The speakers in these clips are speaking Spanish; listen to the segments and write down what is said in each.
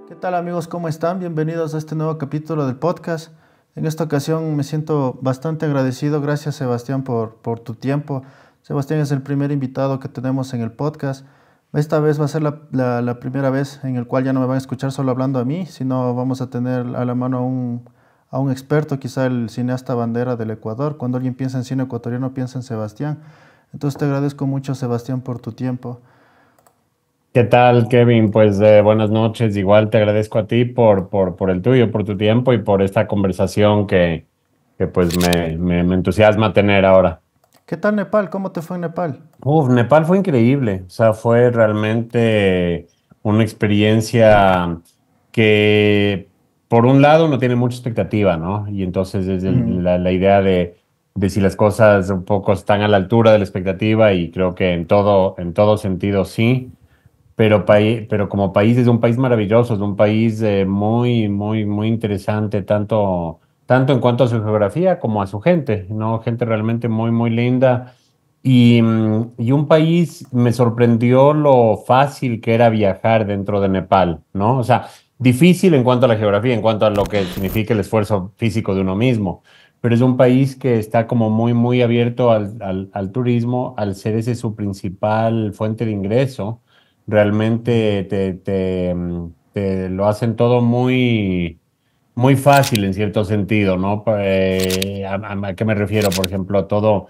¿Qué tal amigos? ¿Cómo están? Bienvenidos a este nuevo capítulo del podcast. En esta ocasión me siento bastante agradecido. Gracias Sebastián por tu tiempo. Sebastián es el primer invitado que tenemos en el podcast. Esta vez va a ser la primera vez en el cual ya no me van a escuchar solo hablando a mí, sino vamos a tener a la mano a un experto, quizá el cineasta bandera del Ecuador. Cuando alguien piensa en cine ecuatoriano, piensa en Sebastián. Entonces te agradezco mucho Sebastián por tu tiempo. ¿Qué tal, Kevin? Pues buenas noches. Igual te agradezco a ti por el tuyo, por tu tiempo y por esta conversación que pues me entusiasma tener ahora. ¿Qué tal Nepal? ¿Cómo te fue en Nepal? Nepal fue increíble. O sea, fue realmente una experiencia que, por un lado, uno tiene mucha expectativa, ¿no? Y entonces es Mm. la idea de si las cosas un poco están a la altura de la expectativa y creo que en todo sentido sí. Pero como país es un país maravilloso, es un país muy interesante, tanto en cuanto a su geografía como a su gente, ¿no? Gente realmente muy linda. Y un país me sorprendió lo fácil que era viajar dentro de Nepal, ¿no? O sea, difícil en cuanto a la geografía, en cuanto a lo que significa el esfuerzo físico de uno mismo. Pero es un país que está como muy abierto al turismo, al ser ese su principal fuente de ingreso realmente te lo hacen todo muy fácil en cierto sentido, ¿no? ¿A qué me refiero? Por ejemplo, todo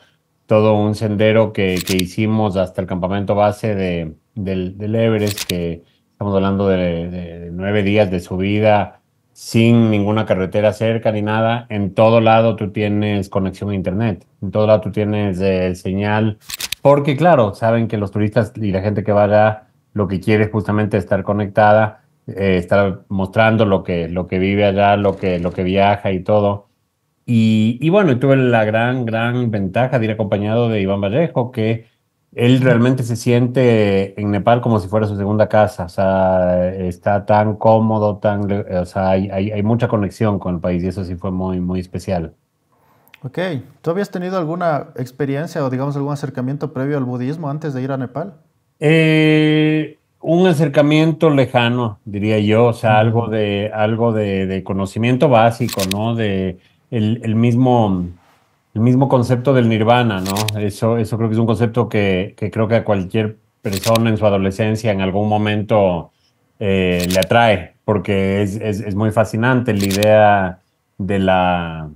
un sendero que hicimos hasta el campamento base del Everest, que estamos hablando de 9 días de subida sin ninguna carretera cerca ni nada. En todo lado tú tienes conexión a internet, en todo lado tú tienes señal, porque claro, saben que los turistas y la gente que vaya lo que quiere es justamente estar conectada, estar mostrando lo que vive allá, lo que viaja y todo. Y bueno, y tuve la gran ventaja de ir acompañado de Iván Vallejo, que él realmente se siente en Nepal como si fuera su segunda casa. O sea, está tan cómodo, o sea, hay mucha conexión con el país y eso sí fue muy especial. Ok, ¿tú habías tenido alguna experiencia o digamos algún acercamiento previo al budismo antes de ir a Nepal? Un acercamiento lejano, diría yo, o sea, Mm. algo de conocimiento básico, ¿no? De el mismo concepto del nirvana, ¿no? Eso creo que es un concepto que creo que a cualquier persona en su adolescencia en algún momento le atrae, porque es muy fascinante la idea de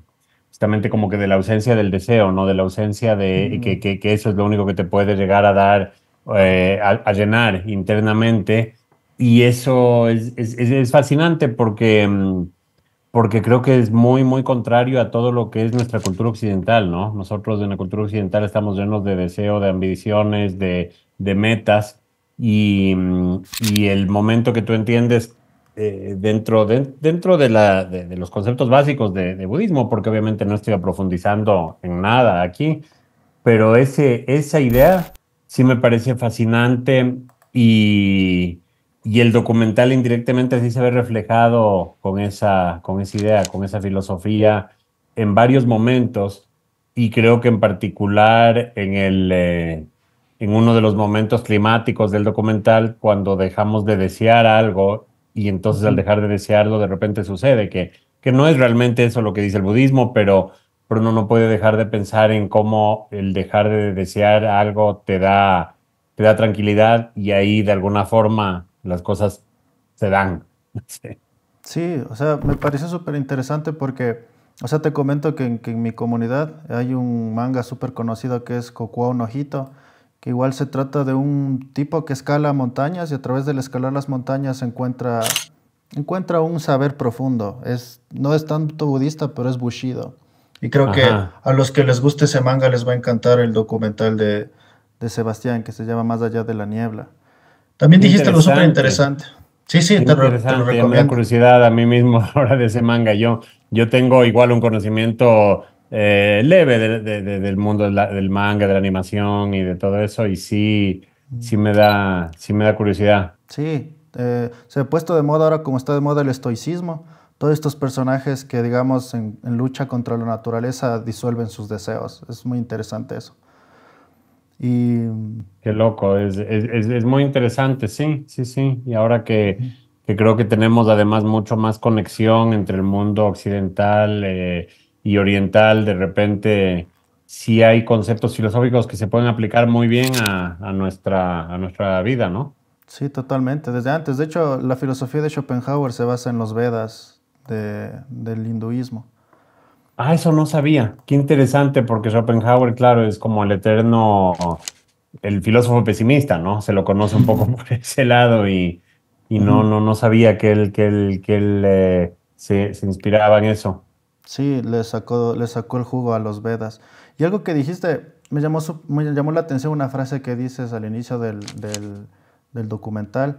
justamente como que de la ausencia del deseo, ¿no? De la ausencia de Mm. que eso es lo único que te puede llegar a dar a llenar internamente. Y eso es fascinante porque, porque creo que es muy contrario a todo lo que es nuestra cultura occidental, ¿no? Nosotros en la cultura occidental estamos llenos de deseo, de ambiciones, de metas, y el momento que tú entiendes dentro de los conceptos básicos de budismo, porque obviamente no estoy profundizando en nada aquí, pero esa idea sí me parece fascinante y el documental indirectamente así se ve reflejado con esa idea, con esa filosofía en varios momentos y creo que en particular en uno de los momentos climáticos del documental, cuando dejamos de desear algo y entonces al Ujú. dejar de desearlo de repente sucede que no es realmente eso lo que dice el budismo, pero uno no puede dejar de pensar en cómo el dejar de desear algo te da tranquilidad y ahí de alguna forma las cosas se dan. Sí. Sí, o sea, me pareció súper interesante porque, o sea, te comento que en mi comunidad hay un manga súper conocido que es Kokuou no Hito, que igual se trata de un tipo que escala montañas y a través del escalar las montañas encuentra un saber profundo. No es tanto budista, pero es bushido. Y creo que Ajá, a los que les guste ese manga les va a encantar el documental de Sebastián, que se llama Más allá de la niebla. También qué dijiste algo súper interesante, interesante. Sí, sí, qué te lo interesante. Ya me da recomiendo. curiosidad a mí mismo ahora de ese manga. Yo tengo igual un conocimiento leve del mundo del manga, de la animación y de todo eso y sí me da curiosidad. Sí, se ha puesto de moda ahora como está de moda el estoicismo. Todos estos personajes que, digamos, en lucha contra la naturaleza disuelven sus deseos. Es muy interesante eso. Y Qué loco, es muy interesante, sí. Y ahora ujú. que creo que tenemos además mucho más conexión entre el mundo occidental y oriental. De repente, sí hay conceptos filosóficos que se pueden aplicar muy bien a nuestra vida, ¿no? Sí, totalmente, desde antes. De hecho, la filosofía de Schopenhauer se basa en los Vedas del hinduismo. Ah, eso no sabía. Qué interesante, porque Schopenhauer, claro, es como el eterno, el filósofo pesimista, ¿no? Se lo conoce un poco por ese lado y Ujú. no sabía que él se inspiraba en eso. Sí, le sacó el jugo a los Vedas. Y algo que dijiste, me llamó la atención una frase que dices al inicio del documental,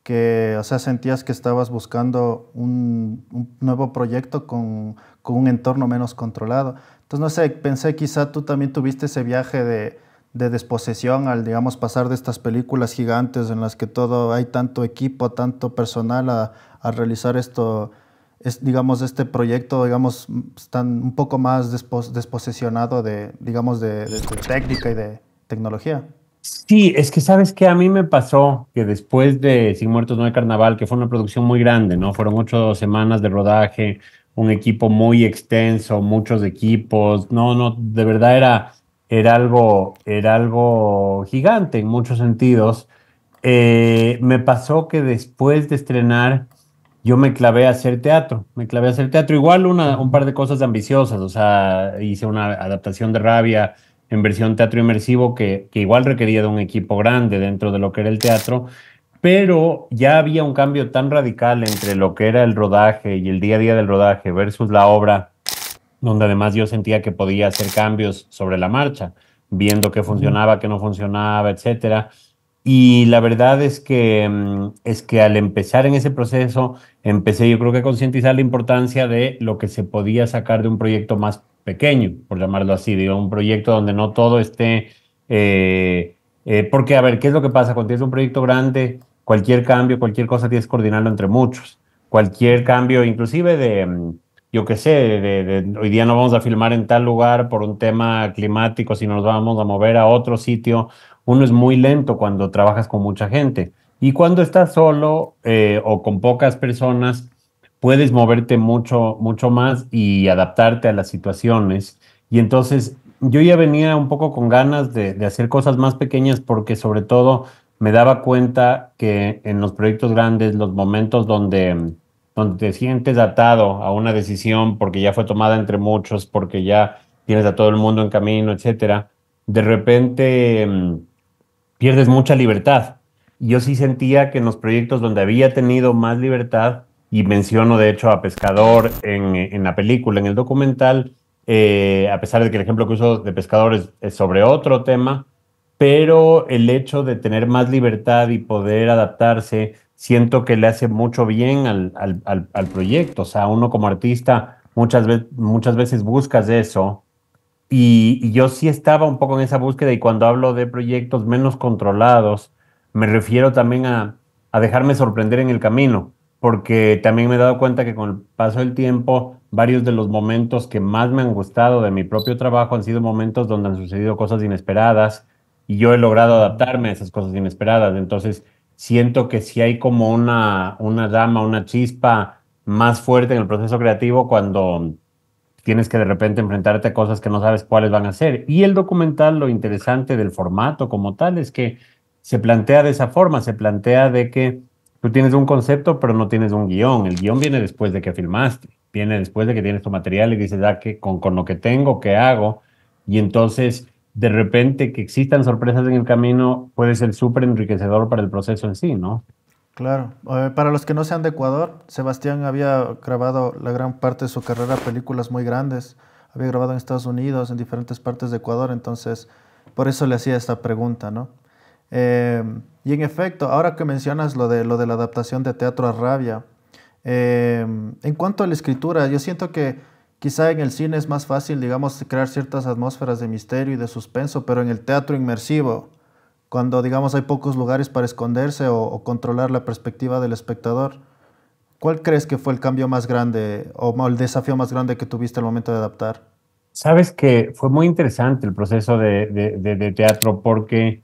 que, o sea, sentías que estabas buscando un nuevo proyecto con un entorno menos controlado. Entonces, no sé, pensé quizá tú también tuviste ese viaje de desposesión al, digamos, pasar de estas películas gigantes en las que todo, hay tanto equipo, tanto personal a realizar esto es, digamos, este proyecto, digamos, están un poco más desposesionado de, digamos, de técnica y de tecnología. Sí, es que sabes que a mí me pasó que después de Sin Muertos No hay Carnaval, que fue una producción muy grande, ¿no? Fueron 8 semanas de rodaje, un equipo muy extenso, muchos equipos, no, de verdad era algo gigante en muchos sentidos. Me pasó que después de estrenar, yo me clavé a hacer teatro, igual un par de cosas ambiciosas, o sea, hice una adaptación de Rabia en versión teatro inmersivo que igual requería de un equipo grande dentro de lo que era el teatro, pero ya había un cambio tan radical entre lo que era el rodaje y el día a día del rodaje versus la obra, donde además yo sentía que podía hacer cambios sobre la marcha, viendo qué Ujú. funcionaba, qué no funcionaba, etcétera. Y la verdad es que al empezar en ese proceso, empecé yo creo que a concientizar la importancia de lo que se podía sacar de un proyecto más pequeño, por llamarlo así, digo, un proyecto donde no todo esté, porque a ver, ¿qué es lo que pasa? Cuando tienes un proyecto grande, cualquier cambio, cualquier cosa tienes que coordinarlo entre muchos. Cualquier cambio, inclusive yo qué sé, hoy día no vamos a filmar en tal lugar por un tema climático, sino nos vamos a mover a otro sitio. Uno es muy lento cuando trabajas con mucha gente y cuando estás solo o con pocas personas, puedes moverte mucho, mucho más y adaptarte a las situaciones. Y entonces yo ya venía un poco con ganas de hacer cosas más pequeñas porque sobre todo me daba cuenta que en los proyectos grandes, los momentos donde te sientes atado a una decisión porque ya fue tomada entre muchos, porque ya tienes a todo el mundo en camino, etcétera, de repente pierdes mucha libertad. Y yo sí sentía que en los proyectos donde había tenido más libertad, y menciono de hecho a Pescador en la película, en el documental, a pesar de que el ejemplo que uso de Pescador es sobre otro tema, pero el hecho de tener más libertad y poder adaptarse, siento que le hace mucho bien al proyecto. O sea, uno como artista muchas veces buscas eso y yo sí estaba un poco en esa búsqueda y cuando hablo de proyectos menos controlados, me refiero también a dejarme sorprender en el camino, porque también me he dado cuenta que con el paso del tiempo, varios de los momentos que más me han gustado de mi propio trabajo han sido momentos donde han sucedido cosas inesperadas y yo he logrado adaptarme a esas cosas inesperadas. Entonces, siento que si hay como una llama, una chispa más fuerte en el proceso creativo cuando tienes que de repente enfrentarte a cosas que no sabes cuáles van a ser. Y el documental, lo interesante del formato como tal es que se plantea de esa forma, se plantea de que tú tienes un concepto, pero no tienes un guión. El guión viene después de que filmaste, viene después de que tienes tu material y dices, ah, ¿qué, con lo que tengo, qué hago? Y entonces, de repente, que existan sorpresas en el camino puede ser súper enriquecedor para el proceso en sí, ¿no? Claro. Para los que no sean de Ecuador, Sebastián había grabado la gran parte de su carrera películas muy grandes. Había grabado en Estados Unidos, en diferentes partes de Ecuador, entonces por eso le hacía esta pregunta, ¿no? Eh, y en efecto, ahora que mencionas lo de la adaptación de teatro a Rabia, en cuanto a la escritura, yo siento que quizá en el cine es más fácil, digamos, crear ciertas atmósferas de misterio y de suspenso, pero en el teatro inmersivo, cuando, digamos, hay pocos lugares para esconderse o controlar la perspectiva del espectador, ¿cuál crees que fue el cambio más grande o el desafío más grande que tuviste al momento de adaptar? Sabes que fue muy interesante el proceso de teatro porque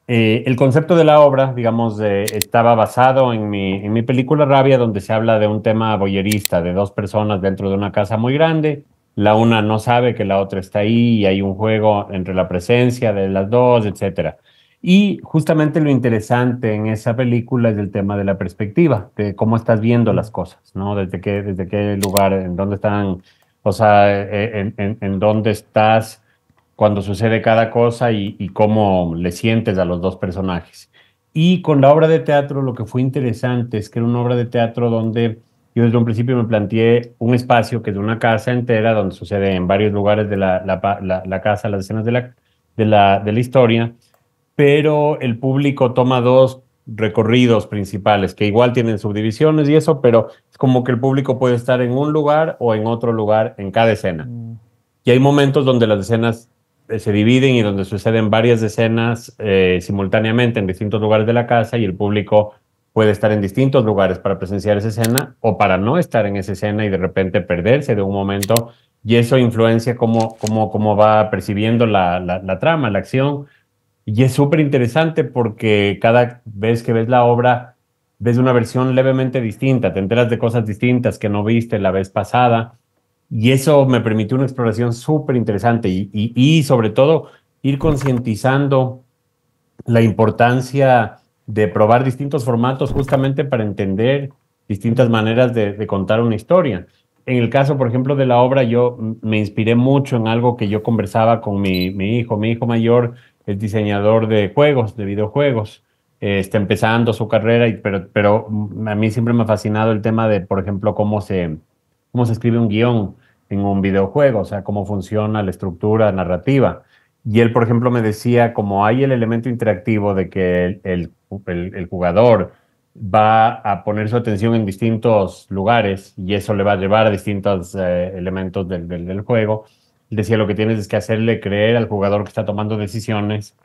El concepto de la obra, digamos, estaba basado en mi película Rabia, donde se habla de un tema voyerista, de dos personas dentro de una casa muy grande. La una no sabe que la otra está ahí y hay un juego entre la presencia de las dos, etcétera. Y justamente lo interesante en esa película es el tema de la perspectiva, de cómo estás viendo las cosas, ¿no? Desde qué lugar, en dónde están, o sea, en dónde estás cuando sucede cada cosa y cómo le sientes a los dos personajes. Y con la obra de teatro lo que fue interesante es que era una obra de teatro donde yo desde un principio me planteé un espacio que es una casa entera, donde sucede en varios lugares de la casa, las escenas de la historia, pero el público toma dos recorridos principales, que igual tienen subdivisiones y eso, pero es como que el público puede estar en un lugar o en otro lugar en cada escena. Mm, Y hay momentos donde las escenas se dividen y donde suceden varias escenas simultáneamente en distintos lugares de la casa y el público puede estar en distintos lugares para presenciar esa escena o para no estar en esa escena y de repente perderse de un momento y eso influencia cómo va percibiendo la trama, la acción. Y es súper interesante porque cada vez que ves la obra ves una versión levemente distinta, te enteras de cosas distintas que no viste la vez pasada. Y eso me permitió una exploración súper interesante y sobre todo ir concientizando la importancia de probar distintos formatos justamente para entender distintas mm, maneras de contar una historia. En el caso, por ejemplo, de la obra, yo me inspiré mucho en algo que yo conversaba con mi hijo. Mi hijo mayor es diseñador de juegos, de videojuegos. Está empezando su carrera, pero a mí siempre me ha fascinado el tema de, por ejemplo, cómo se escribe un guión en un videojuego, o sea, cómo funciona la estructura narrativa. Y él, por ejemplo, me decía, como hay el elemento interactivo de que el jugador va a poner su atención en distintos lugares y eso le va a llevar a distintos elementos del juego, él decía, lo que tienes es que hacerle creer al jugador que está tomando decisiones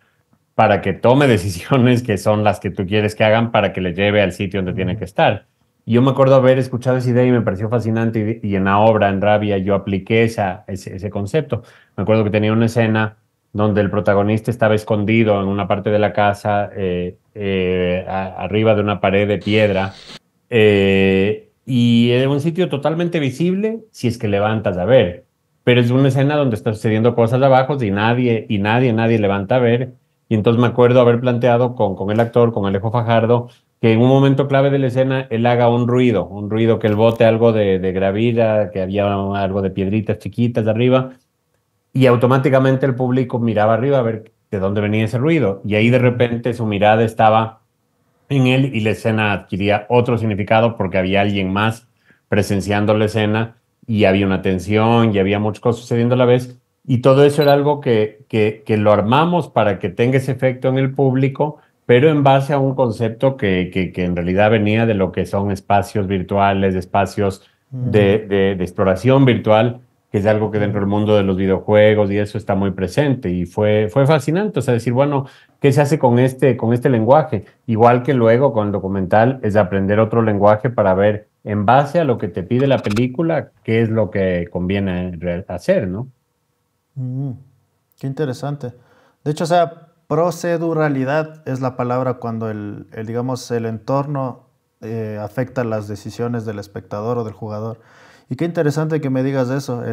para que tome decisiones que son las que tú quieres que hagan para que le lleve al sitio donde tiene mm, que estar. Y yo me acuerdo haber escuchado esa idea y me pareció fascinante y en la obra, en Rabia, yo apliqué ese concepto. Me acuerdo que tenía una escena donde el protagonista estaba escondido en una parte de la casa, arriba de una pared de piedra, y era un sitio totalmente visible si es que levantas a ver, pero es una escena donde está sucediendo cosas abajo nadie levanta a ver. Y entonces me acuerdo haber planteado con el actor, con Alejo Fajardo, que en un momento clave de la escena él haga un ruido que él bote algo de gravilla, que había algo de piedritas chiquitas de arriba, y automáticamente el público miraba arriba a ver de dónde venía ese ruido. Y ahí de mm, repente su mirada estaba en él y la escena adquiría otro significado porque había alguien más presenciando la escena y había una tensión y había muchas cosas sucediendo a la vez. Y todo eso era algo que lo armamos para que tenga ese efecto en el público, pero en base a un concepto que en realidad venía de lo que son espacios virtuales, espacios mm, de exploración virtual, que es algo que dentro mm. del mundo de los videojuegos y eso está muy presente. Y fue fascinante, o sea, decir, bueno, ¿qué se hace con este lenguaje? Igual que luego con el documental es aprender otro lenguaje para ver en base a lo que te pide la película, qué es lo que conviene hacer, ¿no? Mm, qué interesante. De hecho, o sea, proceduralidad es la palabra cuando digamos, el entorno afecta las decisiones del espectador o del jugador. Y qué interesante que me digas eso,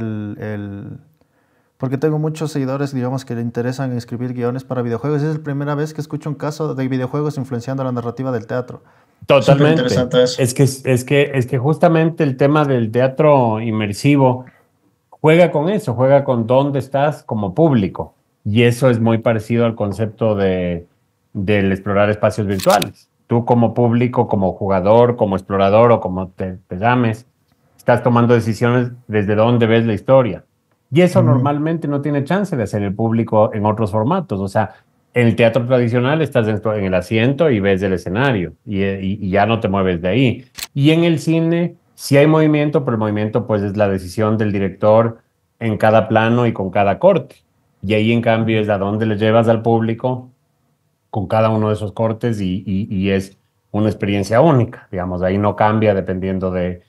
porque tengo muchos seguidores, digamos, que le interesan escribir guiones para videojuegos. Es la primera vez que escucho un caso de videojuegos influenciando la narrativa del teatro. Súper Totalmente. interesante eso. Es que justamente el tema del teatro inmersivo juega con eso, juega con dónde estás como público. Y eso es muy parecido al concepto del explorar espacios virtuales. Tú como público, como jugador, como explorador o como te llames, estás tomando decisiones desde dónde ves la historia. Y eso Mm, normalmente no tiene chance de hacer el público en otros formatos. O sea, en el teatro tradicional estás en el asiento y ves el escenario y ya no te mueves de ahí. Y en el cine sí hay movimiento, pero el movimiento pues es la decisión del director en cada plano y con cada corte. Y ahí en cambio es a dónde le llevas al público con cada uno de esos cortes y es una experiencia única. Digamos, ahí no cambia dependiendo de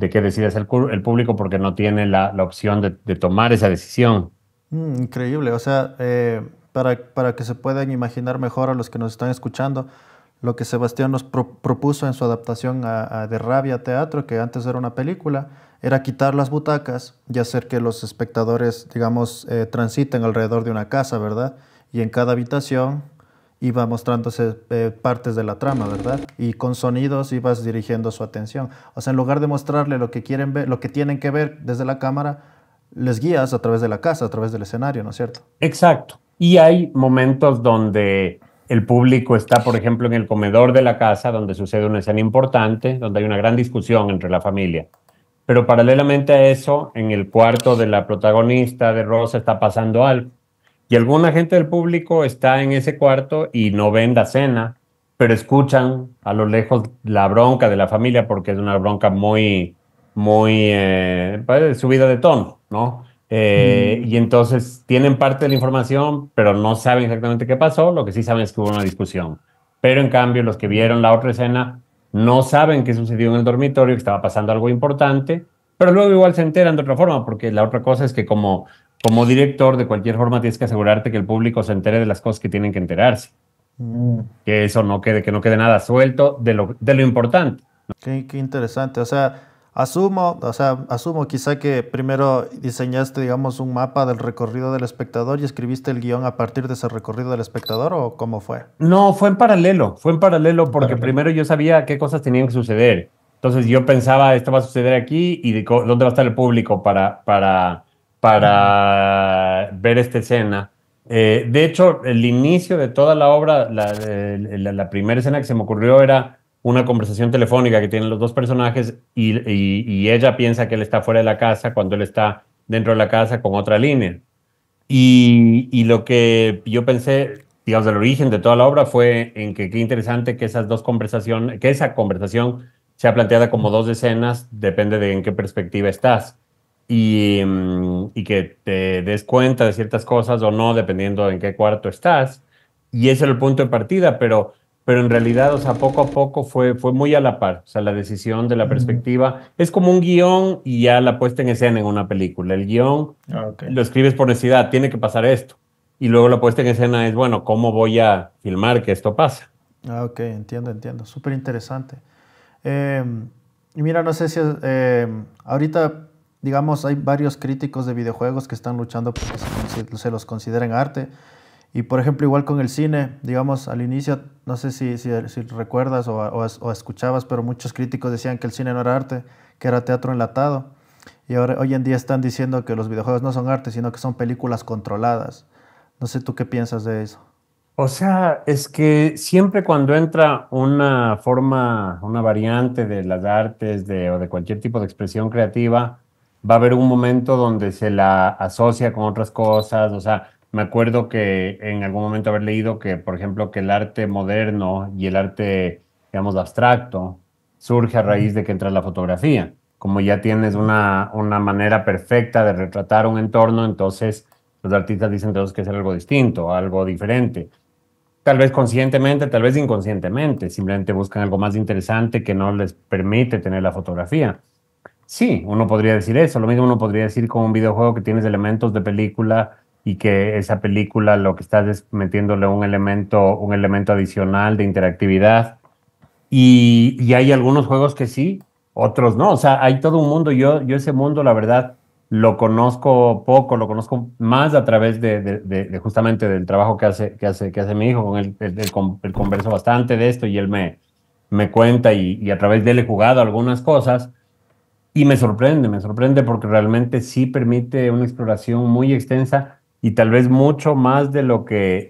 qué decides el público porque no tiene la opción de tomar esa decisión. increíble. O sea, para que se puedan imaginar mejor a los que nos están escuchando, lo que Sebastián nos propuso en su adaptación a de Rabia Teatro, que antes era una película, era quitar las butacas y hacer que los espectadores, digamos, transiten alrededor de una casa, ¿verdad? Y en cada habitación iba mostrándose partes de la trama, ¿verdad? Y con sonidos ibas dirigiendo su atención. O sea, en lugar de mostrarle lo que quieren ver, lo que tienen que ver desde la cámara, les guías a través de la casa, a través del escenario, ¿no es cierto? Exacto. Y hay momentos donde el público está, por ejemplo, en el comedor de la casa, donde sucede una escena importante, donde hay una gran discusión entre la familia. Pero paralelamente a eso, en el cuarto de la protagonista de Rosa está pasando algo. Y alguna gente del público está en ese cuarto y no ven la escena, pero escuchan a lo lejos la bronca de la familia porque es una bronca muy subida de tono, ¿no? Y entonces tienen parte de la información, pero no saben exactamente qué pasó. Lo que sí saben es que hubo una discusión. Pero en cambio, los que vieron la otra escena no saben qué sucedió en el dormitorio, que estaba pasando algo importante, pero luego igual se enteran de otra forma, porque la otra cosa es que como director, de cualquier forma tienes que asegurarte que el público se entere de las cosas que tienen que enterarse, Mm, que eso no quede, que no quede nada suelto de lo importante. qué interesante. O sea, asumo quizá que primero diseñaste, digamos, un mapa del recorrido del espectador y escribiste el guión a partir de ese recorrido del espectador, ¿o cómo fue? No, fue en paralelo porque Paralelo. primero yo sabía qué cosas tenían que suceder. Entonces yo pensaba, esto va a suceder aquí y dónde va a estar el público para ver esta escena. De hecho, el inicio de toda la obra, la primera escena que se me ocurrió era una conversación telefónica que tienen los dos personajes y ella piensa que él está fuera de la casa cuando él está dentro de la casa con otra línea. Y lo que yo pensé, digamos, del origen de toda la obra fue en que qué interesante que esas dos conversaciones, que esa conversación sea planteada como dos escenas, depende de en qué perspectiva estás. Y que te des cuenta de ciertas cosas o no, dependiendo en qué cuarto estás. Y ese era el punto de partida, pero en realidad, o sea, poco a poco fue muy a la par. O sea, la decisión de la Mm, perspectiva es como un guión y ya la puesta en escena en una película. El guión ah, ok. lo escribes por necesidad, tiene que pasar esto. Y luego la puesta en escena es, bueno, ¿cómo voy a filmar que esto pase? Ah, ok, entiendo. Súper interesante. Eh, y mira, no sé si ahorita, digamos, hay varios críticos de videojuegos que están luchando porque se los consideren arte. Y por ejemplo, igual con el cine, digamos, al inicio, no sé si recuerdas o escuchabas, pero muchos críticos decían que el cine no era arte, que era teatro enlatado. Y ahora, hoy en día están diciendo que los videojuegos no son arte, sino que son películas controladas. No sé tú qué piensas de eso. O sea, es que siempre cuando entra una forma, una variante de las artes o de cualquier tipo de expresión creativa, va a haber un momento donde se la asocia con otras cosas. O sea, me acuerdo que en algún momento haber leído que, por ejemplo, que el arte moderno y el arte, digamos, abstracto surge a raíz de que entra la fotografía. Como ya tienes una manera perfecta de retratar un entorno, entonces los artistas dicen tenemos que hacer algo distinto, algo diferente. Tal vez conscientemente, tal vez inconscientemente, simplemente buscan algo más interesante que no les permite tener la fotografía. Sí, uno podría decir eso. Lo mismo uno podría decir con un videojuego que tienes elementos de película y que esa película lo que estás es metiéndole un elemento adicional de interactividad. Y hay algunos juegos que sí, otros no. O sea, hay todo un mundo. Yo ese mundo, la verdad, lo conozco poco, lo conozco más a través de justamente del trabajo que hace mi hijo. Con él converso bastante de esto y él me cuenta y a través de él he jugado algunas cosas. Y me sorprende porque realmente sí permite una exploración muy extensa y tal vez mucho más de lo que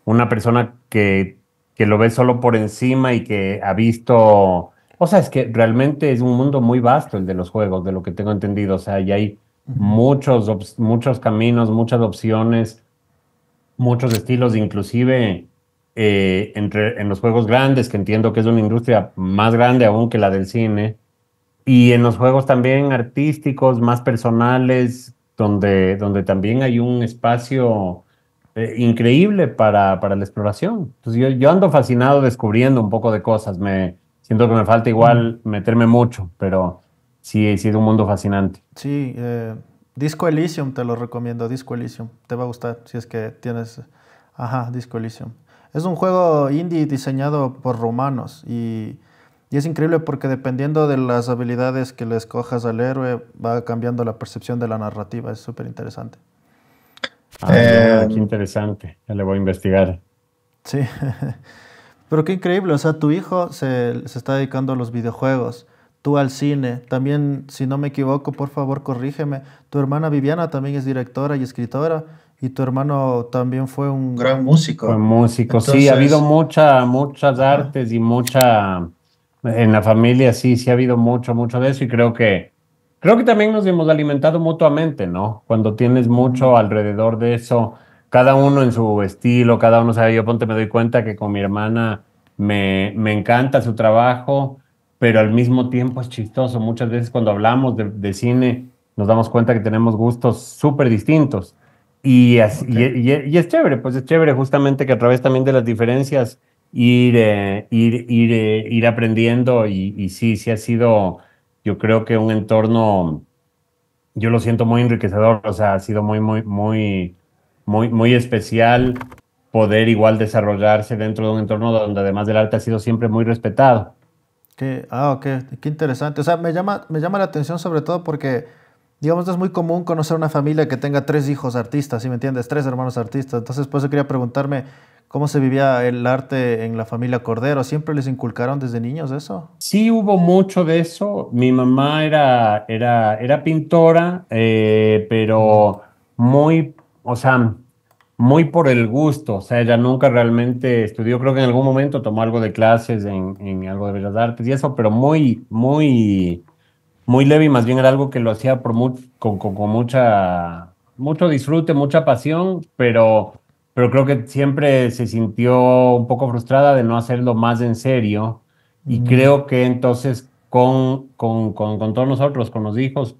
una persona que lo ve solo por encima y que ha visto. O sea, es que realmente es un mundo muy vasto el de los juegos, de lo que tengo entendido. O sea, y hay Ujú. muchos caminos, muchas opciones, muchos estilos, inclusive en los juegos grandes, que entiendo que es una industria más grande aún que la del cine y en los juegos también artísticos, más personales, donde también hay un espacio increíble para la exploración. Entonces yo ando fascinado descubriendo un poco de cosas. Siento que me falta Mm. igual meterme mucho, pero sí, sí es un mundo fascinante. Sí, Disco Elysium te lo recomiendo, Disco Elysium. Te va a gustar si es que tienes... Ajá, Disco Elysium. Es un juego indie diseñado por romanos y es increíble porque dependiendo de las habilidades que le escojas al héroe, va cambiando la percepción de la narrativa. Es súper interesante. Ah, ya, Eh, qué interesante. Ya le voy a investigar. Sí, pero qué increíble. O sea, tu hijo se está dedicando a los videojuegos, tú al cine. También, si no me equivoco, por favor, corrígeme. Tu hermana Viviana también es directora y escritora y tu hermano también fue Gran Fue músico. músico, sí, ha habido Entonces, muchas Ajá. artes y en la familia sí ha habido mucho de eso y creo que también nos hemos alimentado mutuamente, ¿no? Cuando tienes mucho mm, alrededor de eso, cada uno en su estilo, cada uno sabe, yo ponte, me doy cuenta que con mi hermana me encanta su trabajo, pero al mismo tiempo es chistoso. Muchas veces cuando hablamos de cine nos damos cuenta que tenemos gustos súper distintos. ok. Y es chévere, pues es chévere justamente que a través también de las diferencias ir aprendiendo y sí ha sido, yo creo que un entorno, yo lo siento muy enriquecedor, o sea, ha sido muy especial poder igual desarrollarse dentro de un entorno donde además del arte ha sido siempre muy respetado. Ok, qué interesante. O sea, me llama la atención sobre todo porque, digamos, es muy común conocer una familia que tenga tres hijos artistas, ¿sí me entiendes? Tres hermanos artistas. Entonces, por eso quería preguntarme cómo se vivía el arte en la familia Cordero. ¿Siempre les inculcaron desde niños eso? Sí hubo mucho de eso. Mi mamá era pintora, Mm, pero muy, o sea, muy por el gusto. O sea, ella nunca realmente estudió. Creo que en algún momento tomó algo de clases en algo de Bellas Artes y eso, pero muy leve y más bien era algo que lo hacía con mucho disfrute, mucha pasión, pero creo que siempre se sintió un poco frustrada de no hacerlo más en serio y Mm, creo que entonces con todos nosotros, con los hijos,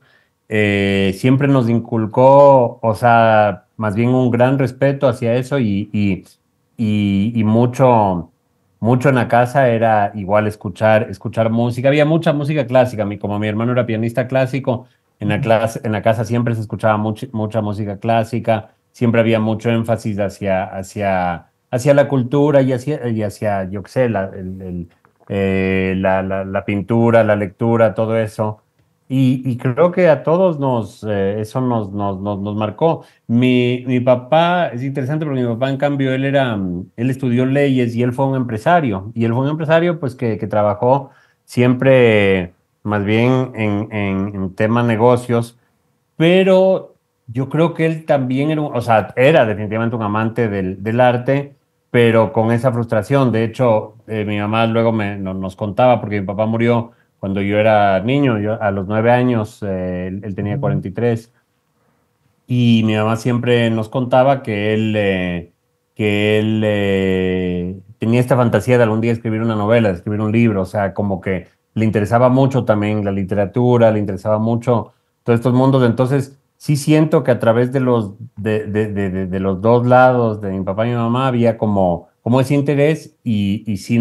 siempre nos inculcó, o sea, más bien un gran respeto hacia eso y mucho en la casa era igual escuchar música. Había mucha música clásica. Como mi hermano era pianista clásico, ujú. en la casa siempre se escuchaba mucha música clásica. Siempre había mucho énfasis hacia la cultura y hacia, yo qué sé, la pintura, la lectura, todo eso. Y creo que a todos eso nos marcó. Mi papá, es interesante porque mi papá, en cambio, él estudió leyes y él fue un empresario. Y él fue un empresario, pues, que trabajó siempre más bien en temas negocios, pero yo creo que él también o sea, era definitivamente un amante del arte, pero con esa frustración. De hecho, mi mamá luego nos contaba, porque mi papá murió cuando yo era niño, yo a los 9 años, él tenía 43 y mi mamá siempre nos contaba que él tenía esta fantasía de algún día escribir una novela, de escribir un libro, o sea, como que le interesaba mucho también la literatura, le interesaba mucho todos estos mundos. Entonces, sí siento que a través de los dos lados, de mi papá y mi mamá, había como ese interés y sí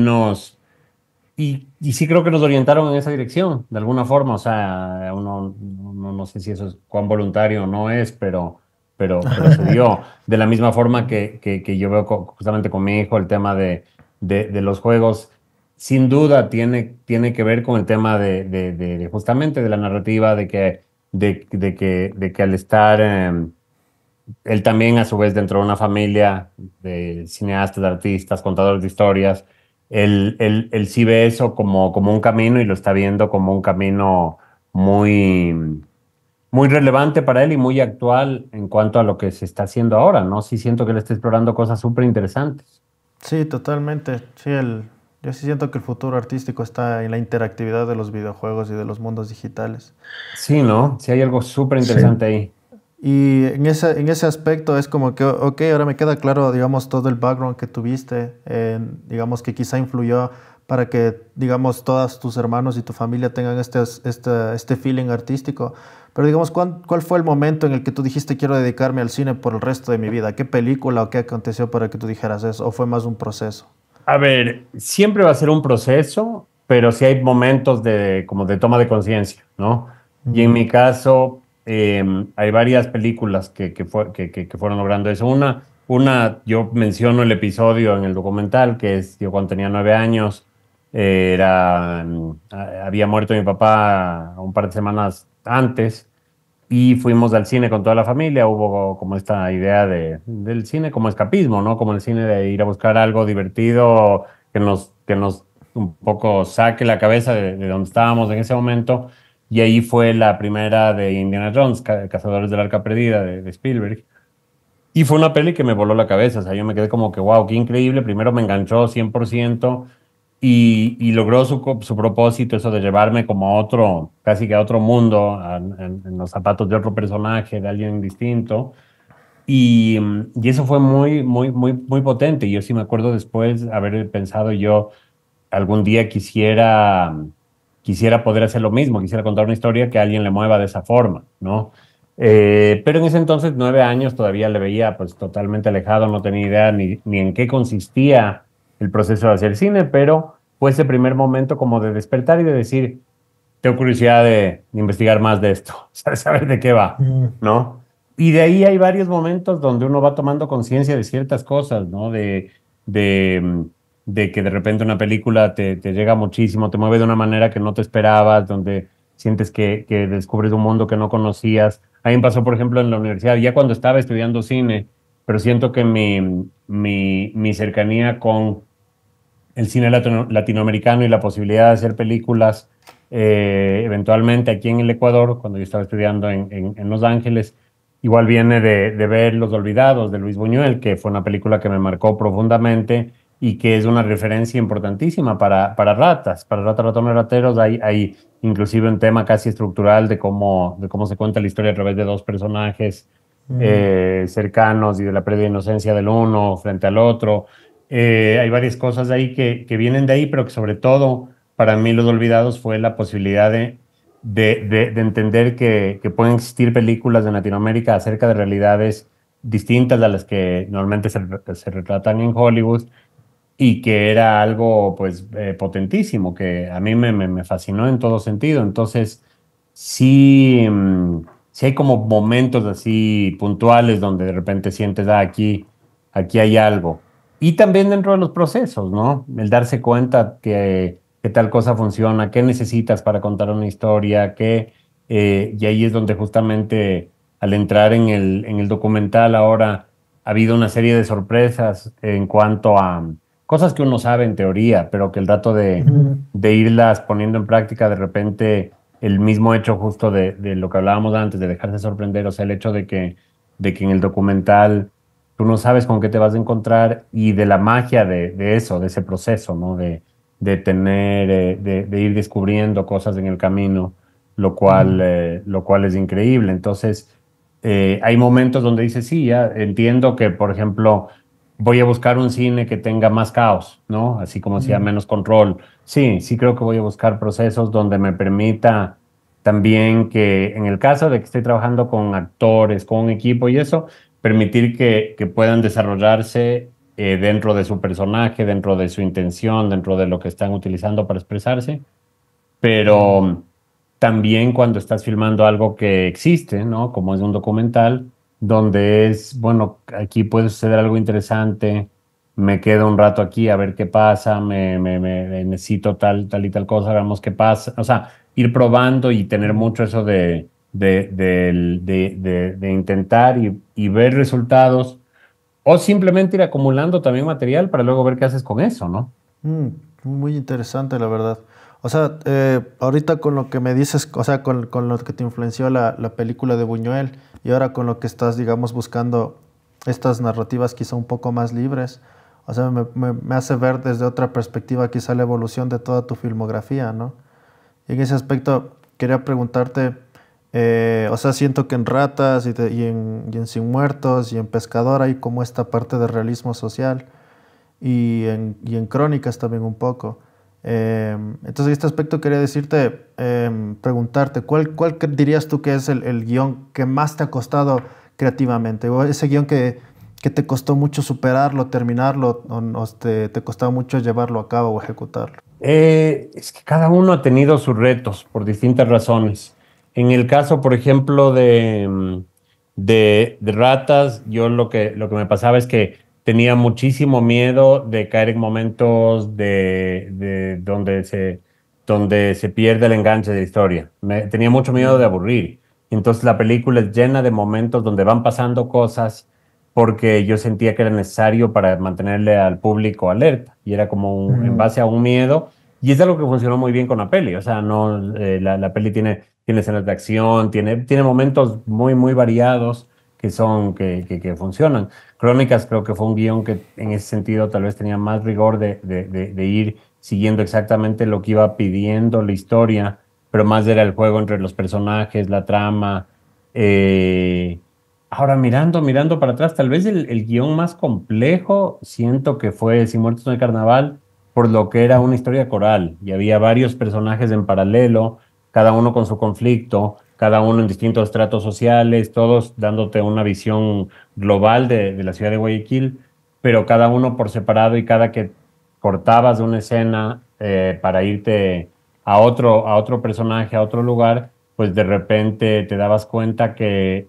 y sí creo que nos orientaron en esa dirección, de alguna forma. O sea, uno no sé si eso es cuán voluntario o no es, pero se dio. De la misma forma que yo veo justamente con mi hijo el tema de los juegos, sin duda tiene que ver con el tema de justamente de la narrativa, de que al estar él también, a su vez, dentro de una familia de cineastas, de artistas, contadores de historias, él sí ve eso como un camino y lo está viendo como un camino muy relevante para él y muy actual en cuanto a lo que se está haciendo ahora, ¿no? Sí siento que él está explorando cosas súper interesantes. Sí, totalmente. Sí, yo sí siento que el futuro artístico está en la interactividad de los videojuegos y de los mundos digitales. Sí, ¿no? Sí hay algo súper sí. interesante ahí. Y en ese aspecto es como que, ok, ahora me queda claro, digamos, todo el background que tuviste, digamos, que quizá influyó para que, digamos, todos tus hermanos y tu familia tengan este feeling artístico. Pero, digamos, ¿cuál fue el momento en el que tú dijiste quiero dedicarme al cine por el resto de mi vida? ¿Qué película o qué aconteció para que tú dijeras eso? ¿O fue más un proceso? A ver, siempre va a ser un proceso, pero sí hay momentos como de toma de conciencia, ¿no? Y en Mm, mi caso, hay varias películas que fueron logrando eso. Yo menciono el episodio en el documental, que es yo cuando tenía 9 años, había muerto mi papá un par de semanas antes y fuimos al cine con toda la familia. Hubo como esta idea del cine como escapismo, ¿no? Como el cine de ir a buscar algo divertido que nos un poco saque la cabeza de donde estábamos en ese momento. Y ahí fue la primera de Indiana Jones, Cazadores del Arca Perdida, de Spielberg. Y fue una peli que me voló la cabeza. O sea, yo me quedé como que, wow, qué increíble. Primero me enganchó 100% y logró su propósito, eso de llevarme como a otro, casi que a otro mundo, en los zapatos de otro personaje, de alguien distinto. Y eso fue muy, muy, muy, muy potente. Yo sí me acuerdo después haber pensado yo, algún día quisiera poder hacer lo mismo, quisiera contar una historia que a alguien le mueva de esa forma, ¿no? Pero en ese entonces, 9 años, todavía le veía pues totalmente alejado, no tenía idea ni en qué consistía el proceso de hacer cine, pero fue ese primer momento como de despertar y de decir, tengo curiosidad de investigar más de esto, saber de qué va, ¿no? Y de ahí hay varios momentos donde uno va tomando conciencia de ciertas cosas, ¿no? De, mm, de que de repente una película te llega muchísimo, te mueve de una manera que no te esperabas, donde sientes que descubres un mundo que no conocías. A mí me pasó, por ejemplo, en la universidad, ya cuando estaba estudiando cine, pero siento que mi cercanía con el cine latinoamericano y la posibilidad de hacer películas eventualmente aquí en el Ecuador, cuando yo estaba estudiando en Los Ángeles, igual viene de ver Los Olvidados de Luis Buñuel, que fue una película que me marcó profundamente y que es una referencia importantísima para ratas, para ratas, ratones, rateros. Hay inclusive un tema casi estructural de cómo se cuenta la historia a través de dos personajes cercanos y de la pérdida de inocencia del uno frente al otro. Hay varias cosas ahí que vienen de ahí, pero que sobre todo para mí Los Olvidados fue la posibilidad de entender que pueden existir películas en Latinoamérica acerca de realidades distintas a las que normalmente se retratan en Hollywood y que era algo pues potentísimo, que a mí me fascinó en todo sentido. Entonces, sí, sí hay como momentos así puntuales donde de repente sientes, aquí hay algo. Y también dentro de los procesos, ¿no? El darse cuenta que tal cosa funciona, qué necesitas para contar una historia, y ahí es donde justamente al entrar en el documental ahora ha habido una serie de sorpresas en cuanto a cosas que uno sabe en teoría, pero que el dato de irlas poniendo en práctica, de repente el mismo hecho justo de lo que hablábamos antes, de dejarse sorprender, o sea, el hecho de que en el documental tú no sabes con qué te vas a encontrar y de la magia de eso, de ese proceso, ¿no? De ir descubriendo cosas en el camino, lo cual es increíble. Entonces, hay momentos donde dices, sí, ya entiendo que, por ejemplo, voy a buscar un cine que tenga más caos, ¿no? Así como sea menos control. Sí, sí creo que voy a buscar procesos donde me permita también que, en el caso de que esté trabajando con actores, con un equipo y eso, permitir que puedan desarrollarse dentro de su personaje, dentro de su intención, dentro de lo que están utilizando para expresarse, pero también cuando estás filmando algo que existe, ¿no? Como es un documental, donde es, bueno, aquí puede suceder algo interesante, me quedo un rato aquí a ver qué pasa, necesito tal y tal cosa, veamos qué pasa. O sea, ir probando y tener mucho eso de intentar y ver resultados, o simplemente ir acumulando también material para luego ver qué haces con eso, ¿no? Mm, muy interesante, la verdad. O sea, ahorita con lo que me dices, o sea, con lo que te influenció la película de Buñuel y ahora con lo que estás, digamos, buscando estas narrativas quizá un poco más libres, o sea, me hace ver desde otra perspectiva quizá la evolución de toda tu filmografía, ¿no? Y en ese aspecto quería preguntarte, o sea, siento que en Ratas y en Sin Muertos y en Pescador hay como esta parte de realismo social y en Crónicas también un poco. Entonces, en este aspecto quería decirte, preguntarte, ¿cuál dirías tú que es el guión que más te ha costado creativamente? O ese guión que te costó mucho superarlo, terminarlo, o te costaba mucho llevarlo a cabo o ejecutarlo. Es que cada uno ha tenido sus retos por distintas razones. En el caso, por ejemplo, de Ratas, yo lo que me pasaba es que tenía muchísimo miedo de caer en momentos donde se pierde el enganche de la historia. Tenía mucho miedo de Mm. aburrir. Entonces la película es llena de momentos donde van pasando cosas porque yo sentía que era necesario para mantenerle al público alerta. Y era como en Mm. base a un miedo. Y es algo que funcionó muy bien con la peli. O sea, no, la peli tiene escenas de acción, tiene momentos muy, muy variados que funcionan. Crónicas creo que fue un guión que en ese sentido tal vez tenía más rigor de ir siguiendo exactamente lo que iba pidiendo la historia, pero más era el juego entre los personajes, la trama. eh, Ahora mirando para atrás, tal vez el guión más complejo siento que fue Sin Muertos en el Carnaval, por lo que era una historia coral y había varios personajes en paralelo, cada uno con su conflicto, cada uno en distintos estratos sociales, todos dándote una visión global de la ciudad de Guayaquil, pero cada uno por separado y cada que cortabas de una escena para irte a otro personaje, a otro lugar, pues de repente te dabas cuenta que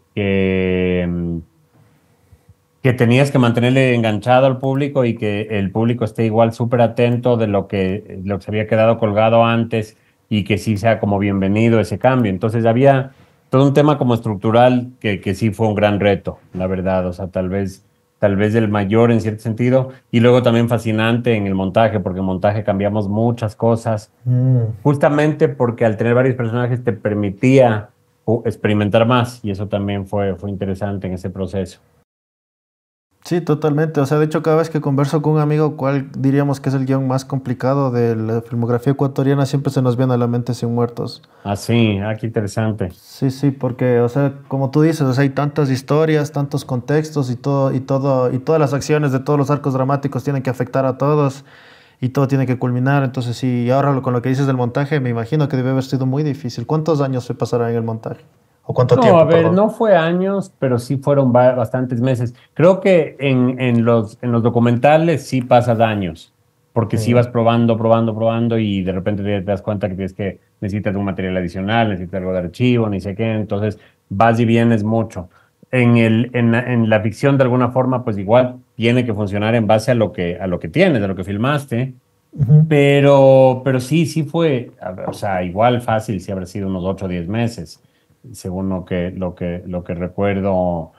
tenías que mantenerle enganchado al público y que el público esté igual súper atento de lo que se había quedado colgado antes y que sí sea como bienvenido ese cambio. Entonces había todo un tema como estructural que sí fue un gran reto, la verdad. O sea, tal vez el mayor en cierto sentido. Y luego también fascinante en el montaje, porque en montaje cambiamos muchas cosas, Mm. justamente porque al tener varios personajes te permitía experimentar más y eso también fue interesante en ese proceso. Sí, totalmente. O sea, de hecho, cada vez que converso con un amigo, ¿cuál diríamos que es el guión más complicado de la filmografía ecuatoriana? Siempre se nos viene a la mente Sin Muertos. Ah, sí, qué interesante. Sí, sí, porque, o sea, como tú dices, o sea, hay tantas historias, tantos contextos y todas las acciones de todos los arcos dramáticos tienen que afectar a todos y todo tiene que culminar. Entonces, sí, y ahora con lo que dices del montaje, me imagino que debe haber sido muy difícil. ¿Cuántos años se pasará en el montaje? ¿O cuánto No, a tiempo, ver, perdón? no fue años, pero sí fueron bastantes meses. Creo que en los documentales sí pasas años, porque sí vas Mm. probando, probando, probando y de repente te das cuenta que tienes que necesitas un material adicional, necesitas algo de archivo, ni sé qué, entonces vas y vienes mucho. En la ficción, de alguna forma, pues igual tiene que funcionar en base a lo que tienes, a lo que filmaste, Ujú. pero sí fue, o sea, igual fácil, sí habrá sido unos 8 o 10 meses, según lo que recuerdo.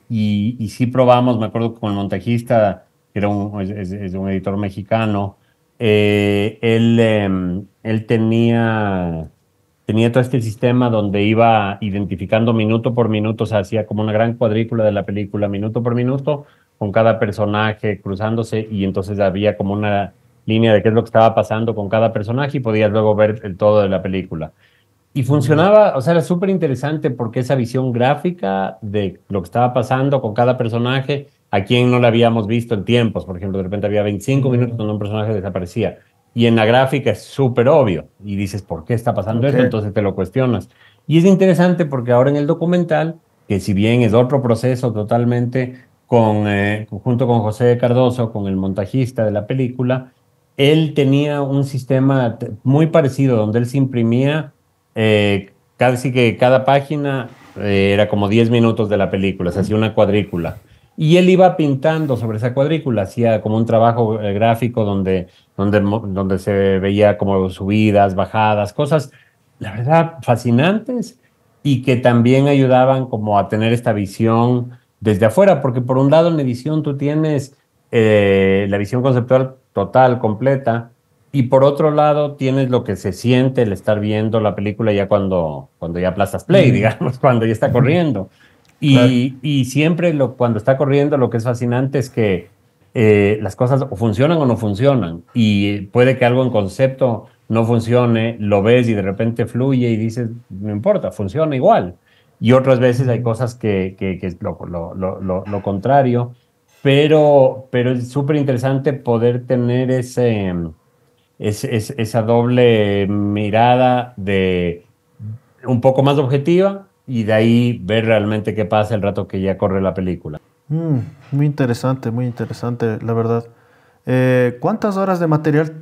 Y sí probamos, me acuerdo que con el montajista, que es un editor mexicano, él tenía todo este sistema donde iba identificando minuto por minuto, o sea, hacía como una gran cuadrícula de la película, minuto por minuto, con cada personaje cruzándose, y entonces había como una línea de qué es lo que estaba pasando con cada personaje y podías luego ver el todo de la película. Y Mm. funcionaba, o sea, era súper interesante porque esa visión gráfica de lo que estaba pasando con cada personaje, a quien no la habíamos visto en tiempos, por ejemplo, de repente había 25 minutos Mm. donde un personaje desaparecía. Y en la gráfica es súper obvio. Y dices, ¿por qué está pasando Ok. esto? Entonces te lo cuestionas. Y es interesante porque ahora en el documental, que si bien es otro proceso totalmente, junto con José Cardoso, con el montajista de la película, él tenía un sistema muy parecido donde él se imprimía casi que cada página era como 10 minutos de la película, se hacía una cuadrícula. Y él iba pintando sobre esa cuadrícula, hacía como un trabajo gráfico donde se veía como subidas, bajadas, cosas, la verdad, fascinantes y que también ayudaban como a tener esta visión desde afuera, porque por un lado en edición tú tienes la visión conceptual total, completa, y por otro lado, tienes lo que se siente el estar viendo la película ya cuando ya aplastas play, Mm. digamos, cuando ya está corriendo. Claro. Y siempre cuando está corriendo, lo que es fascinante es que las cosas o funcionan o no funcionan. Y puede que algo en concepto no funcione, lo ves y de repente fluye y dices, no importa, funciona igual. Y otras veces hay Mm. cosas que es lo contrario, pero es súper interesante poder tener esa doble mirada de un poco más objetiva y de ahí ver realmente qué pasa el rato que ya corre la película. Mm. Muy interesante, la verdad. ¿Cuántas horas de material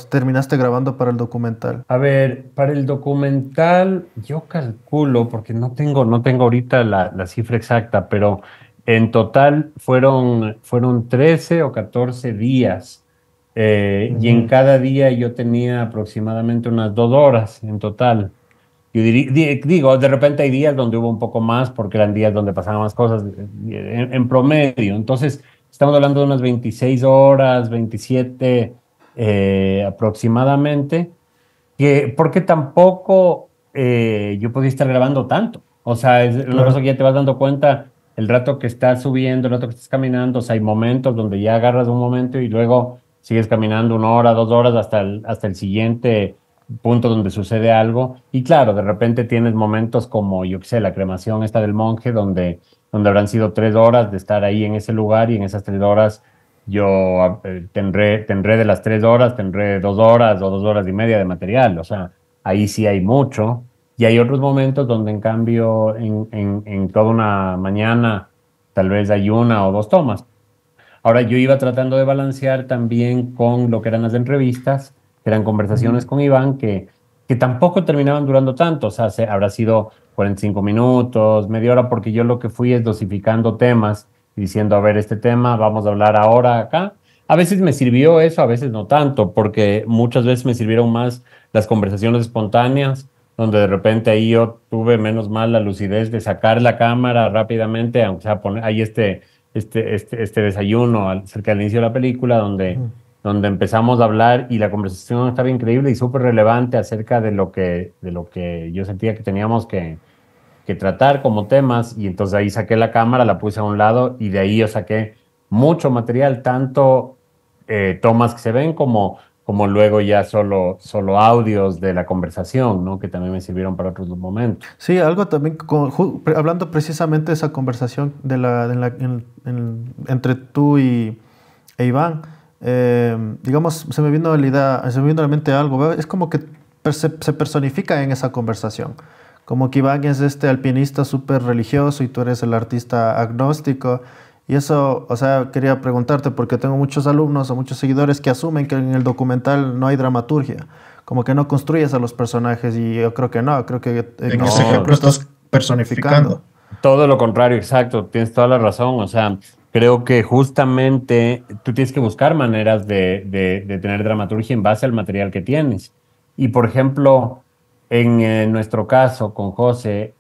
terminaste grabando para el documental? A ver, para el documental, yo calculo, porque no tengo ahorita la cifra exacta, pero en total fueron 13 o 14 días. Y en Ujú. cada día yo tenía aproximadamente unas 2 horas en total. Yo digo, de repente hay días donde hubo un poco más, porque eran días donde pasaban más cosas en promedio. Entonces, estamos hablando de unas 26 horas, 27 aproximadamente porque tampoco yo podía estar grabando tanto. O sea, es una cosa Claro. que ya te vas dando cuenta el rato que estás subiendo, el rato que estás caminando. O sea, hay momentos donde ya agarras un momento y luego sigues caminando 1 hora, 2 horas hasta el siguiente punto donde sucede algo. Y claro, de repente tienes momentos como, yo qué sé, la cremación esta del monje, donde habrán sido 3 horas de estar ahí en ese lugar y en esas 3 horas yo tendré de las 3 horas, tendré 2 horas o 2 horas y media de material. O sea, ahí sí hay mucho. Y hay otros momentos donde, en cambio, en toda una mañana, tal vez hay una o dos tomas. Ahora, yo iba tratando de balancear también con lo que eran las entrevistas, que eran conversaciones Ujú. con Iván, que tampoco terminaban durando tanto. O sea, habrá sido 45 minutos, media hora, porque yo lo que fui es dosificando temas y diciendo, a ver, este tema, vamos a hablar ahora acá. A veces me sirvió eso, a veces no tanto, porque muchas veces me sirvieron más las conversaciones espontáneas, donde de repente ahí yo tuve menos mal la lucidez de sacar la cámara rápidamente, aunque sea poner ahí este desayuno cerca del inicio de la película, Ujú. donde empezamos a hablar y la conversación estaba increíble y súper relevante acerca de lo que yo sentía que teníamos que tratar como temas. Y entonces ahí saqué la cámara, la puse a un lado y de ahí yo saqué mucho material, tanto tomas que se ven como luego ya solo audios de la conversación, ¿no? Que también me sirvieron para otros momentos. Sí, algo también, hablando precisamente de esa conversación entre tú e Iván, digamos, se me vino a la mente algo, ¿ve? Es como que se personifica en esa conversación, como que Iván es este alpinista súper religioso y tú eres el artista agnóstico, y eso, o sea, quería preguntarte porque tengo muchos alumnos o muchos seguidores que asumen que en el documental no hay dramaturgia, como que no construyes a los personajes y yo creo que no, creo que en En ese ese ejemplo No, ejemplo estás estás personificando. personificando. todo lo contrario, exacto, tienes toda la razón. O sea, creo que justamente tú tienes que buscar maneras de tener dramaturgia en base al material que tienes. Y por ejemplo, en nuestro caso con José,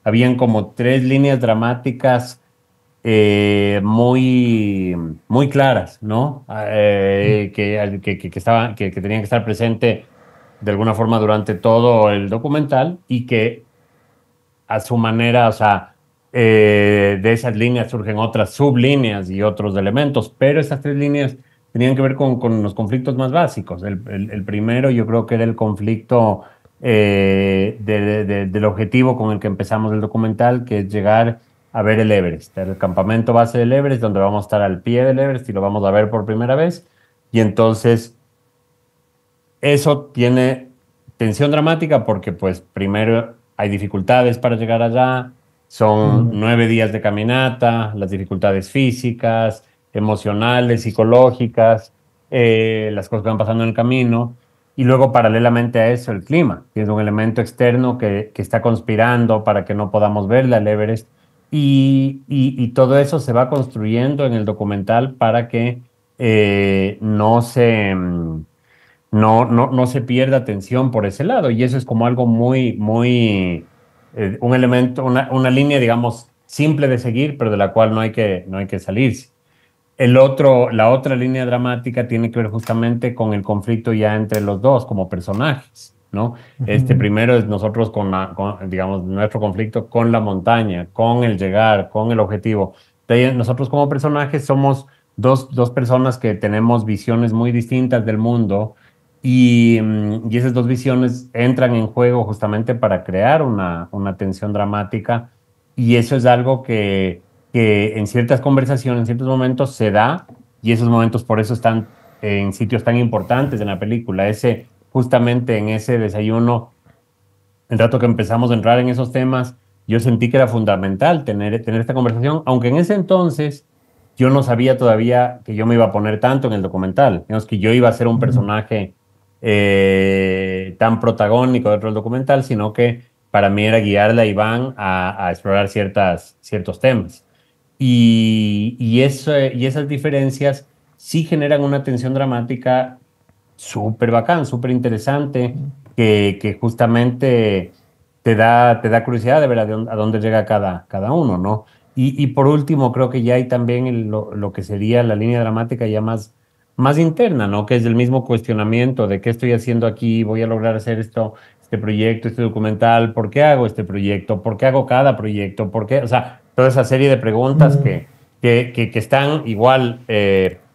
habían como tres líneas dramáticas muy, muy claras, ¿no? Que tenían que estar presente de alguna forma durante todo el documental y que a su manera, o sea, de esas líneas surgen otras sublíneas y otros elementos, pero esas tres líneas tenían que ver con los conflictos más básicos. El primero yo creo que era el conflicto del objetivo con el que empezamos el documental, que es llegar a ver el Everest, el campamento base del Everest, donde vamos a estar al pie del Everest y lo vamos a ver por primera vez. Y entonces eso tiene tensión dramática porque, pues, primero hay dificultades para llegar allá, son Ujú. 9 días de caminata, las dificultades físicas, emocionales, psicológicas, las cosas que van pasando en el camino, y luego paralelamente a eso el clima, que es un elemento externo que está conspirando para que no podamos verla, el Everest, y todo eso se va construyendo en el documental para que no se pierda atención por ese lado. Y eso es como algo un elemento, una línea, digamos, simple de seguir, pero de la cual no hay que salirse. La otra línea dramática tiene que ver justamente con el conflicto ya entre los dos como personajes, ¿no? Este Ujú. primero es nosotros digamos, nuestro conflicto con la montaña, con el llegar, con el objetivo. De ahí, nosotros como personajes somos dos personas que tenemos visiones muy distintas del mundo y esas dos visiones entran en juego justamente para crear una tensión dramática, y eso es algo que en ciertas conversaciones, en ciertos momentos se da, y esos momentos por eso están en sitios tan importantes en la película. Justamente en ese desayuno, el rato que empezamos a entrar en esos temas, yo sentí que era fundamental tener esta conversación, aunque en ese entonces yo no sabía todavía que yo me iba a poner tanto en el documental. Digamos que yo iba a ser un personaje tan protagónico dentro del documental, sino que para mí era guiarle a Iván a explorar ciertos temas. Y esas diferencias sí generan una tensión dramática súper bacán, súper interesante, que justamente te da curiosidad de ver a dónde llega cada uno, ¿no? Y por último, creo que ya hay también lo que sería la línea dramática ya más interna, ¿no? Que es el mismo cuestionamiento de qué estoy haciendo aquí, voy a lograr hacer esto, este proyecto, este documental, ¿por qué hago este proyecto? ¿Por qué hago cada proyecto? ¿Por qué? O sea, toda esa serie de preguntas que están igual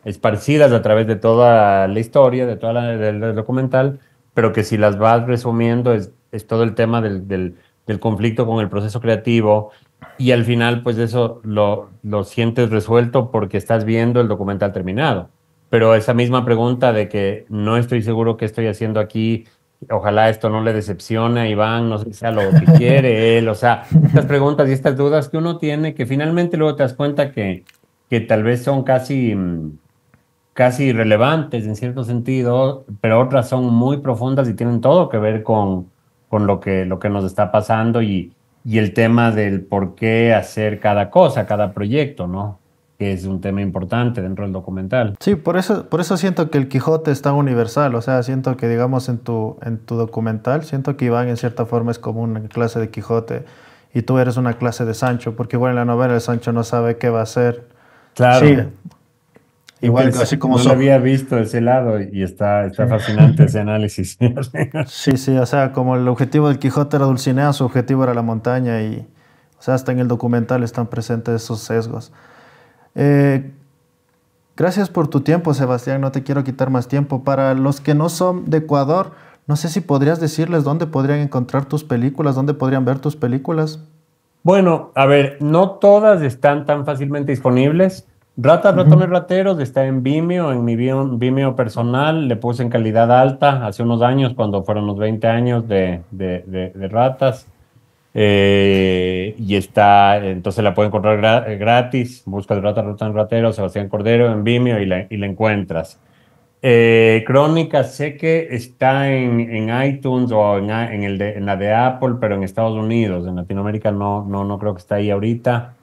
esparcidas a través de toda la historia, del documental, pero que si las vas resumiendo es todo el tema del conflicto con el proceso creativo y al final pues eso lo sientes resuelto porque estás viendo el documental terminado. Pero esa misma pregunta de que no estoy seguro qué estoy haciendo aquí, ojalá esto no le decepcione a Iván, no sé si sea lo que quiere él, o sea, estas preguntas y estas dudas que uno tiene que finalmente luego te das cuenta que tal vez son casi irrelevantes en cierto sentido, pero otras son muy profundas y tienen todo que ver con lo que nos está pasando y el tema del por qué hacer cada cosa, cada proyecto, ¿no? Que es un tema importante dentro del documental. Sí, por eso siento que el Quijote es tan universal, o sea, siento que, digamos, en tu documental, siento que Iván en cierta forma es como una clase de Quijote y tú eres una clase de Sancho, porque igual en la novela el Sancho no sabe qué va a hacer. Sí, Claro, igual así como no lo había visto de ese lado y está fascinante ese análisis. Sí, sí, o sea, como el objetivo del Quijote era Dulcinea, su objetivo era la montaña y, o sea, hasta en el documental están presentes esos sesgos. Eh, Gracias por tu tiempo, Sebastián. No te quiero quitar más tiempo. Para los que no son de Ecuador, no sé si podrías decirles dónde podrían encontrar tus películas, dónde podrían ver tus películas. Bueno, a ver, no todas están tan fácilmente disponibles. Ratas, Ujú. ratones, rateros está en Vimeo, en mi Vimeo personal. Le puse en calidad alta hace unos años, cuando fueron los 20 años de Ratas. Y entonces la pueden encontrar gratis. Busca el Ratas, ratones, rateros, Sebastián Cordero en Vimeo y la encuentras. Crónica, sé que está en iTunes o en la de Apple, pero en Estados Unidos, en Latinoamérica no creo que está ahí ahorita.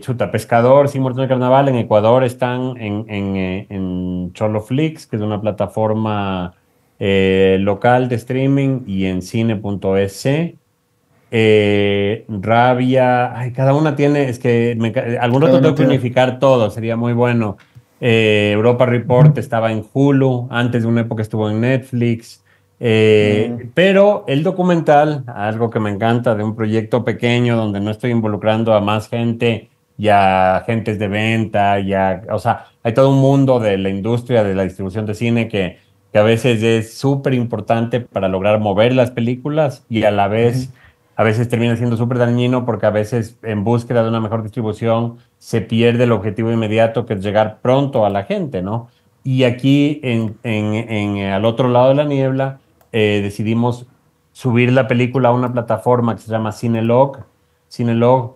Chuta, Pescador, Sin Muertos de Carnaval, en Ecuador están en Choloflix, que es una plataforma local de streaming, y en cine.es. Rabia, ay, cada una tiene, es que algún Cada rato uno tengo que tiene. unificar todo, sería muy bueno. Europa Report Ujú. estaba en Hulu, antes de una época estuvo en Netflix. Mm, Pero el documental, algo que me encanta de un proyecto pequeño donde no estoy involucrando a más gente y a agentes de venta, o sea, hay todo un mundo de la industria de la distribución de cine que a veces es súper importante para lograr mover las películas y ujú. a veces termina siendo súper dañino porque a veces en búsqueda de una mejor distribución se pierde el objetivo inmediato que es llegar pronto a la gente, ¿no? Y aquí al otro lado de la niebla decidimos subir la película a una plataforma que se llama Cinelog,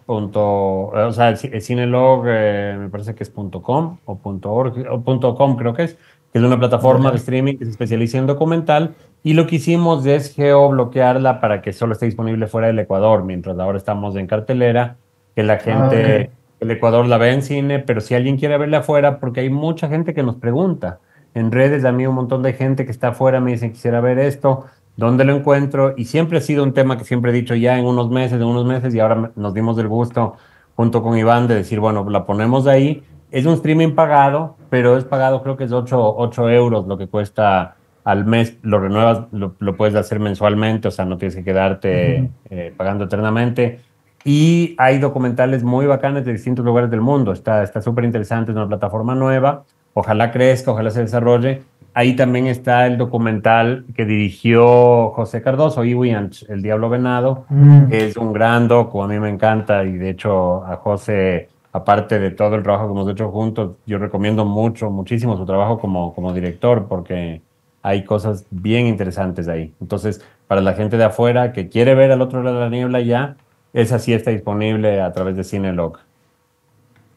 o sea, el Cinelog me parece que es .com o .org o .com creo que es una plataforma de Ya. streaming que se especializa en documental y lo que hicimos es geobloquearla para que solo esté disponible fuera del Ecuador, mientras ahora estamos en cartelera, que la Ah, ok. gente, el Ecuador la ve en cine, pero si alguien quiere verla afuera, porque hay mucha gente que nos pregunta. En redes a mí un montón de gente que está afuera me dicen quisiera ver esto, ¿dónde lo encuentro? Y siempre ha sido un tema que siempre he dicho ya en unos meses, y ahora nos dimos el gusto junto con Iván de decir, bueno, la ponemos ahí. Es un streaming pagado, pero es pagado, creo que es 8 euros lo que cuesta al mes, lo renuevas, lo puedes hacer mensualmente, o sea, no tienes que quedarte Ujú. pagando eternamente. Y hay documentales muy bacanes de distintos lugares del mundo. Está súper interesante, es una plataforma nueva. Ojalá crezca, ojalá se desarrolle. Ahí también está el documental que dirigió José Cardoso, Iwianch, El Diablo Venado, Mm. que es un gran docu, a mí me encanta y de hecho a José, aparte de todo el trabajo que hemos hecho juntos, yo recomiendo muchísimo su trabajo como director porque hay cosas bien interesantes ahí. Entonces, para la gente de afuera que quiere ver al otro lado de la niebla ya, esa sí está disponible a través de Cinelog.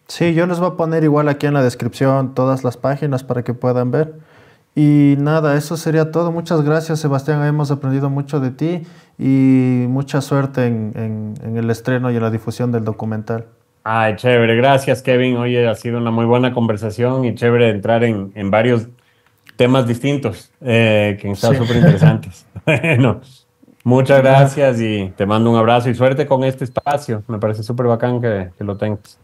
Sí, yo les voy a poner igual aquí en la descripción todas las páginas para que puedan ver. Y nada, eso sería todo. Muchas gracias, Sebastián. Hemos aprendido mucho de ti y mucha suerte en el estreno y en la difusión del documental. Ay, chévere, gracias Kevin. Oye, ha sido una muy buena conversación y chévere entrar en varios temas distintos que han estado Sí. súper interesantes. Bueno, muchas Nada. gracias y te mando un abrazo y suerte con este espacio. Me parece súper bacán que lo tengas.